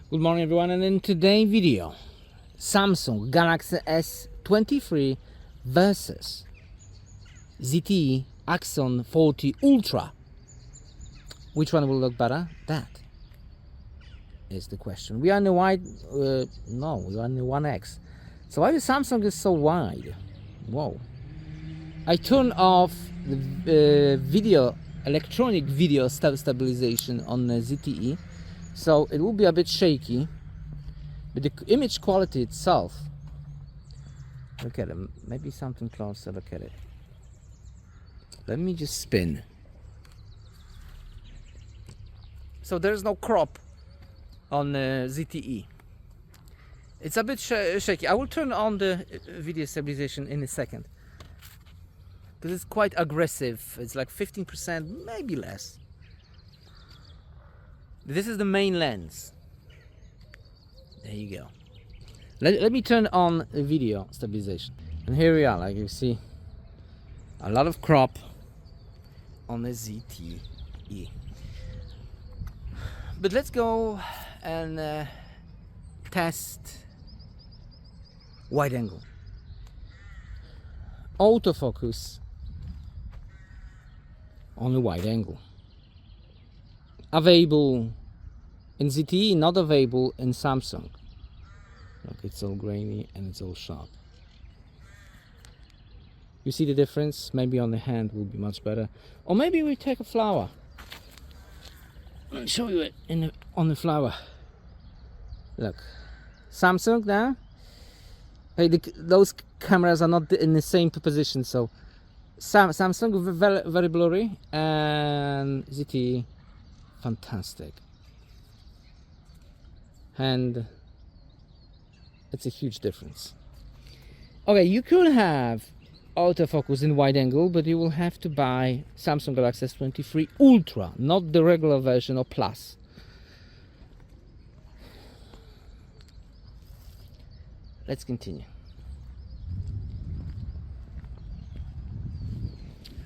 Good morning everyone, and in today's video, Samsung Galaxy S23 versus ZTE Axon 40 Ultra. Which one will look better? That is the question. We are in the wide, no, we are in the 1X. So why the Samsung is so wide? Whoa. I turned off the electronic video stabilization on the ZTE. So it will be a bit shaky, but the image quality itself, look at it, maybe something closer, look at it. Let me just spin. So there's no crop on ZTE. It's a bit shaky. I will turn on the video stabilization in a second, because it's quite aggressive. It's like 15%, maybe less. This is the main lens. There you go. Let me turn on the video stabilization. And here we are, like you see, a lot of crop on the ZTE. But let's go and test wide angle. Autofocus on the wide angle. Available in ZTE, not available in Samsung. Look, it's all grainy and it's all sharp. You see the difference? Maybe on the hand will be much better. Or maybe we take a flower. I'll show you it on the flower. Look, Samsung now. Hey, those cameras are not in the same position, so Samsung very blurry and ZTE fantastic. And it's a huge difference. Okay, you could have autofocus in wide angle, but you will have to buy Samsung Galaxy S23 Ultra, not the regular version or Plus. Let's continue.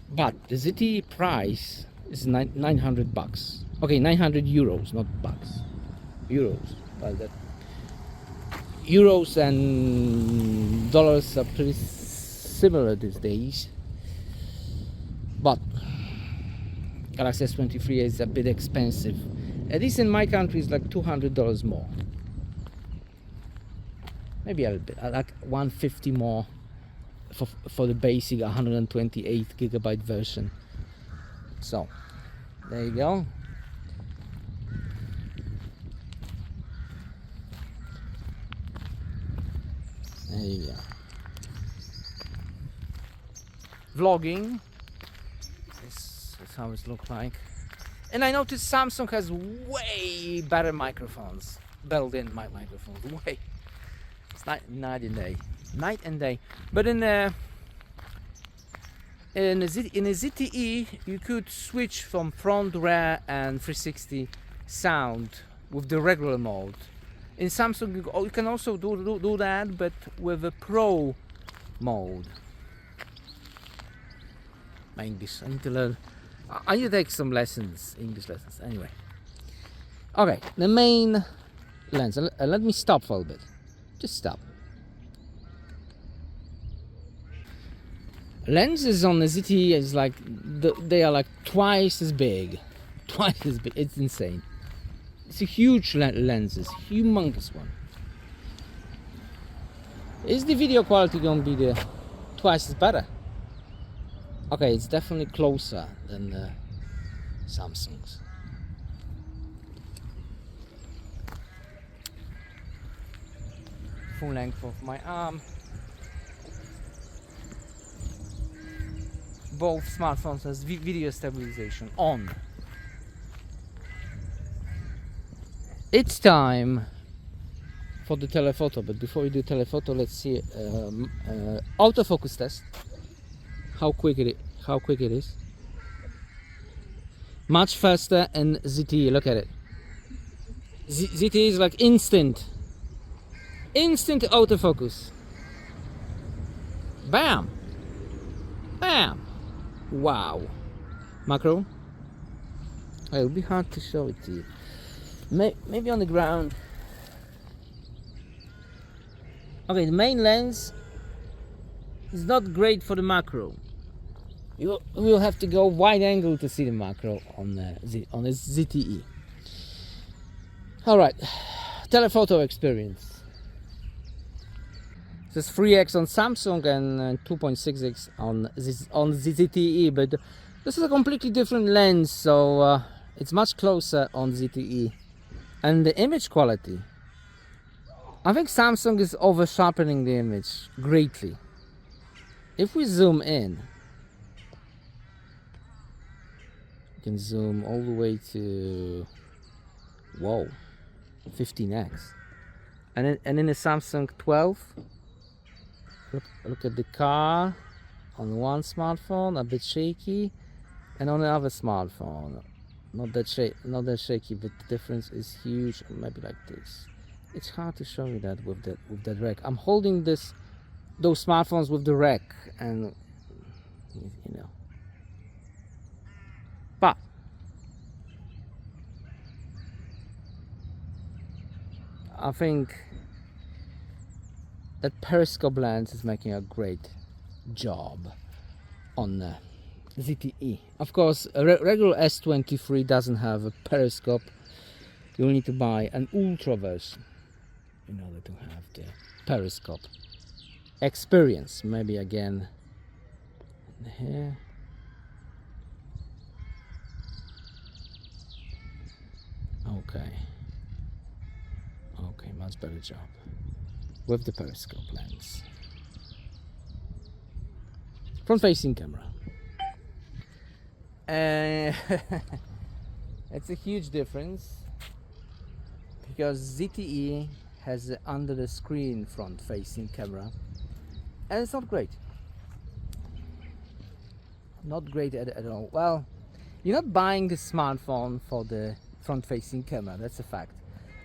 But the ZTE price is 900 bucks. Okay, 900 euros, not bucks. Euros. Well, that euros and dollars are pretty similar these days. But Galaxy S23 is a bit expensive. At least in my country, it's like $200 more. Maybe a little bit. I like 150 more for the basic 128 gigabyte version. So there you go. There you go. Vlogging. This is how it looks like. And I noticed Samsung has way better microphones, built-in microphones. Way. It's night and day. But in a ZTE, you could switch from front, rear, and 360 sound with the regular mode. In Samsung, you can also do that, but with a Pro mode. My English, I need to learn. I need to take some lessons, English lessons. Anyway, okay, the main lens. Let me stop for a bit. Just stop. Lenses on the ZTE is like they are like twice as big. Twice as big. It's insane. It's a huge lenses, humongous one. Is the video quality gonna be twice as better? Okay, it's definitely closer than Samsung's. Full length of my arm. Both smartphones has video stabilization on. It's time for the telephoto, but before we do telephoto, let's see autofocus test. How quick it is. Much faster in ZTE. Look at it. ZTE is like instant autofocus. Bam, bam. Wow. Macro. It will be hard to show it to you. Maybe on the ground Okay, the main lens is not great for the macro. You will have to go wide angle to see the macro on the ZTE. All right, telephoto experience. This is 3x on Samsung and 2.6x on the ZTE, but this is a completely different lens, so it's much closer on ZTE. And the image quality, I think Samsung is over sharpening the image greatly. If we zoom in, you can zoom all the way to, whoa, 15x. And in the Samsung 12, look at the car on one smartphone, a bit shaky, and on the other smartphone, not that shaky, but the difference is huge. Maybe like this. It's hard to show you that with that rack. I'm holding those smartphones with the rack, and you know. But I think that periscope lens is making a great job on ZTE. Of course, a regular S23 doesn't have a periscope. You'll need to buy an ultra version in order to have the periscope experience. Maybe again here. Okay, much better job with the periscope lens. Front facing camera. It's a huge difference because ZTE has under the screen front facing camera, and it's not great. Not great at all. Well, you're not buying the smartphone for the front facing camera, that's a fact.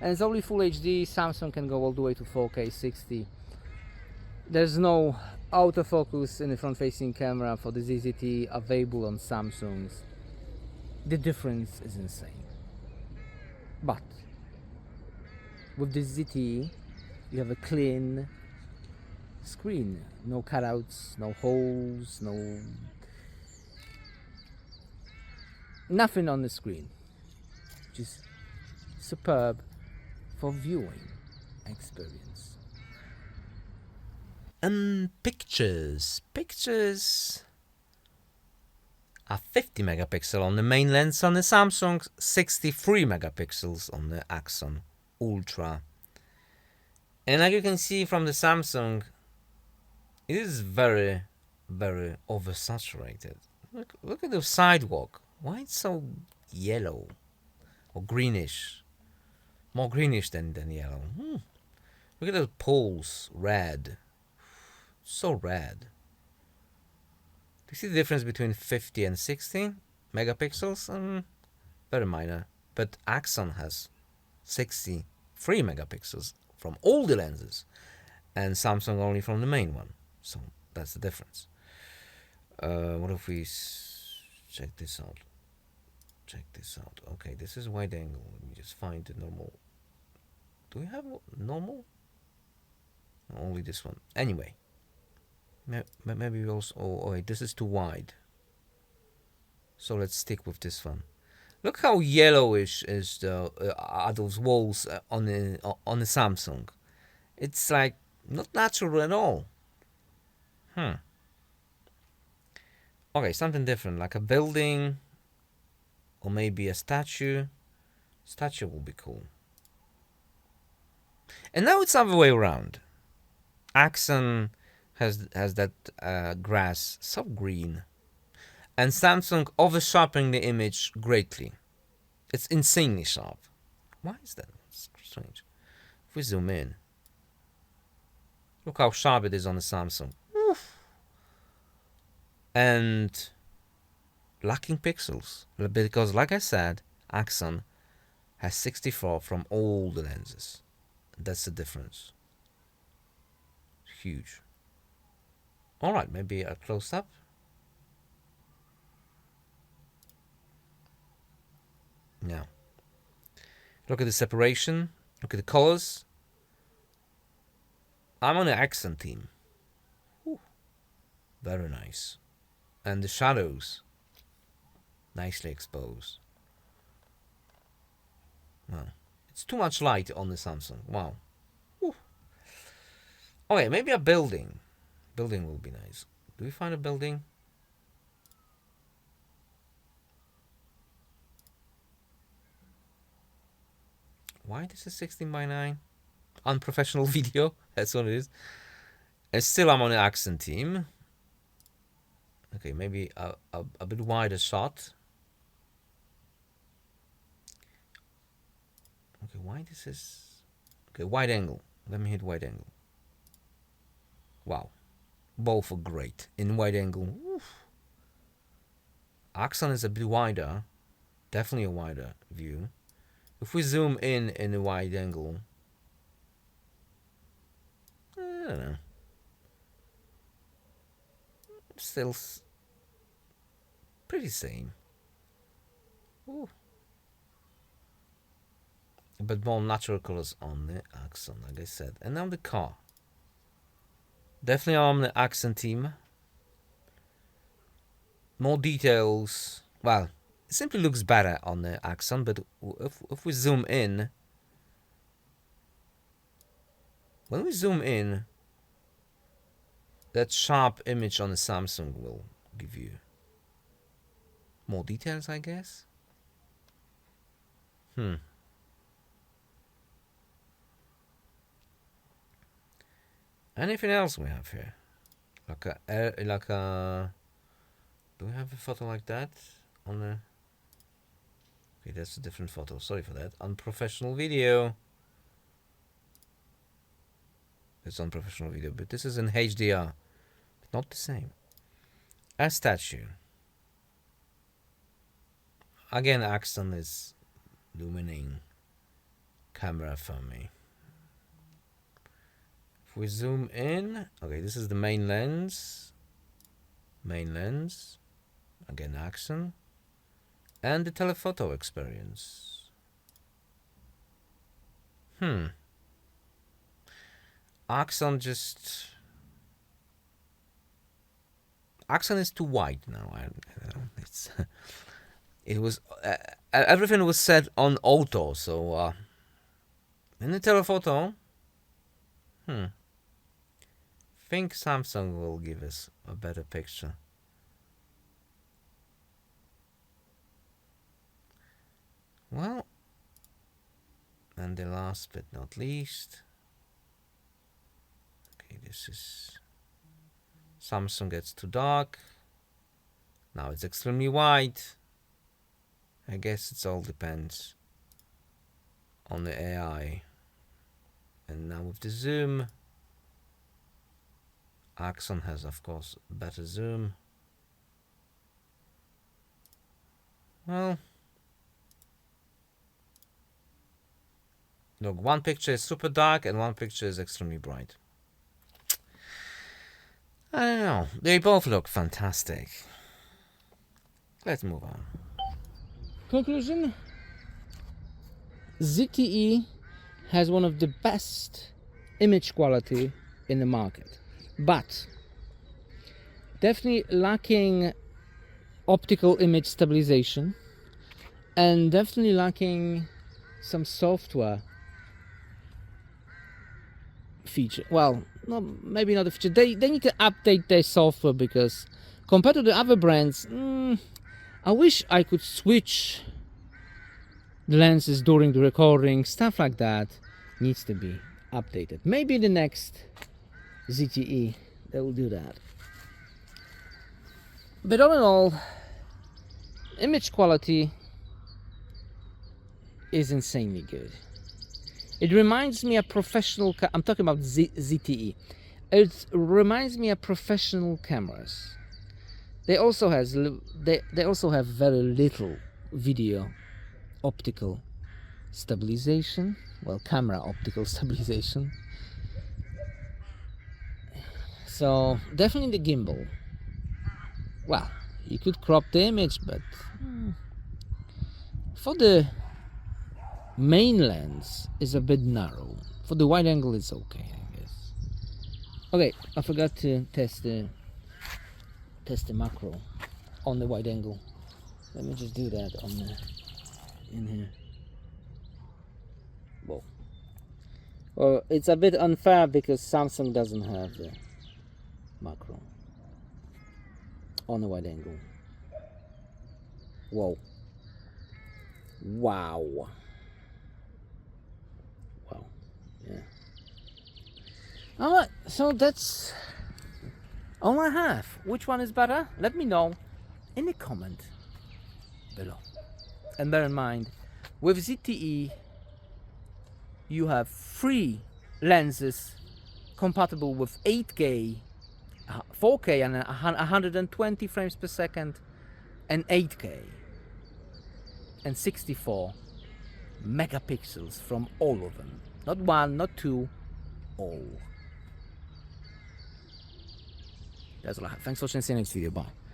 And it's only Full HD. Samsung can go all the way to 4K 60. There's no autofocus in the front facing camera for the ZTE available on Samsung's. The difference is insane. But with the ZTE, you have a clean screen. No cutouts, no holes, nothing on the screen. Just superb for viewing experience. And pictures are 50 megapixel on the main lens on the Samsung, 63 megapixels on the Axon Ultra. And like you can see from the Samsung, it is very, very oversaturated. Look at the sidewalk. Why it's so yellow or greenish? More greenish than yellow. Look at those poles, red. So red. Do you see the difference between 50 and 60 megapixels? Very minor. But Axon has 63 megapixels from all the lenses, and Samsung only from the main one. So that's the difference. What if we check this out? Okay, this is wide angle. Let me just find the normal. Do we have normal? Only this one. Anyway, maybe we also. Oh wait, this is too wide. So let's stick with this one. Look how yellowish are those walls on the Samsung. It's like not natural at all. Okay, something different, like a building, or maybe a statue. Statue will be cool. And now it's the other way around. Axon has that grass so green, and Samsung over-sharpening the image greatly. It's insanely sharp. Why is that? It's strange. If we zoom in, look how sharp it is on the Samsung. Oof. And lacking pixels, because like I said, Axon has 64 from all the lenses. That's the difference. Huge. Alright, maybe a close-up. Now, look at the separation, look at the colors. I'm on the Axon team. Ooh, very nice. And the shadows, nicely exposed. Wow. It's too much light on the Samsung. Wow. Ooh. Okay, maybe a building. Building will be nice. Do we find a building? Why this is 16:9? Unprofessional video. That's what it is. And still I'm on the Axon team. Okay, maybe a bit wider shot. Okay, why this is... Okay, wide angle. Let me hit wide angle. Wow. Both are great in wide angle. Oof. Axon is a bit wider. Definitely a wider view. If we zoom in a wide angle... I don't know. Still pretty same. Ooh. But more natural colors on the Axon, like I said. And now the car. Definitely on the Axon team. More details. Well, it simply looks better on the Axon, but if we zoom in... When we zoom in, that sharp image on the Samsung will give you more details, I guess. Anything else we have here? Like a do we have a photo like that on the... Okay, that's a different photo. Sorry for that. Unprofessional video. It's unprofessional video, but this is in HDR. Not the same. A statue. Again, Axon is the winning camera for me. If we zoom in, okay, this is the main lens. Main lens. Again, Axon. And the telephoto experience. Axon just... Axon is too wide now. I don't know. It's... It was... everything was set on auto, so... in the telephoto... think Samsung will give us a better picture. Well... And the last but not least... Okay, this is... Samsung gets too dark. Now it's extremely white. I guess it all depends on the AI. And now with the zoom, Axon has, of course, better zoom. Well, look, one picture is super dark and one picture is extremely bright. I don't know. They both look fantastic. Let's move on. Conclusion: ZTE has one of the best image quality in the market, but definitely lacking optical image stabilization and definitely lacking some software feature. Well, no, maybe not a feature. They need to update their software, because compared to the other brands, I wish I could switch the lenses during the recording. Stuff like that needs to be updated. Maybe the next ZTE they will do that. But all in all, image quality is insanely good. It reminds me of professional... I'm talking about ZTE. It reminds me of professional cameras. They also have very little video optical stabilization. Well, camera optical stabilization. So definitely the gimbal. Well, you could crop the image, but for the main lens is a bit narrow. For the wide angle, it's okay, I guess. Okay, I forgot to test the macro on the wide angle. Let me just do that on the in here. Whoa. Well, it's a bit unfair because Samsung doesn't have the macro on the wide angle. Whoa. Wow. Wow. Yeah. Alright, so that's all I have. Which one is better? Let me know in the comment below. And bear in mind, with ZTE you have 3 lenses compatible with 8K, 4K and 120 frames per second, and 8K, and 64 megapixels from all of them. Not 1, not 2, all. That's all I have. Thanks for watching. See you next video. Bye.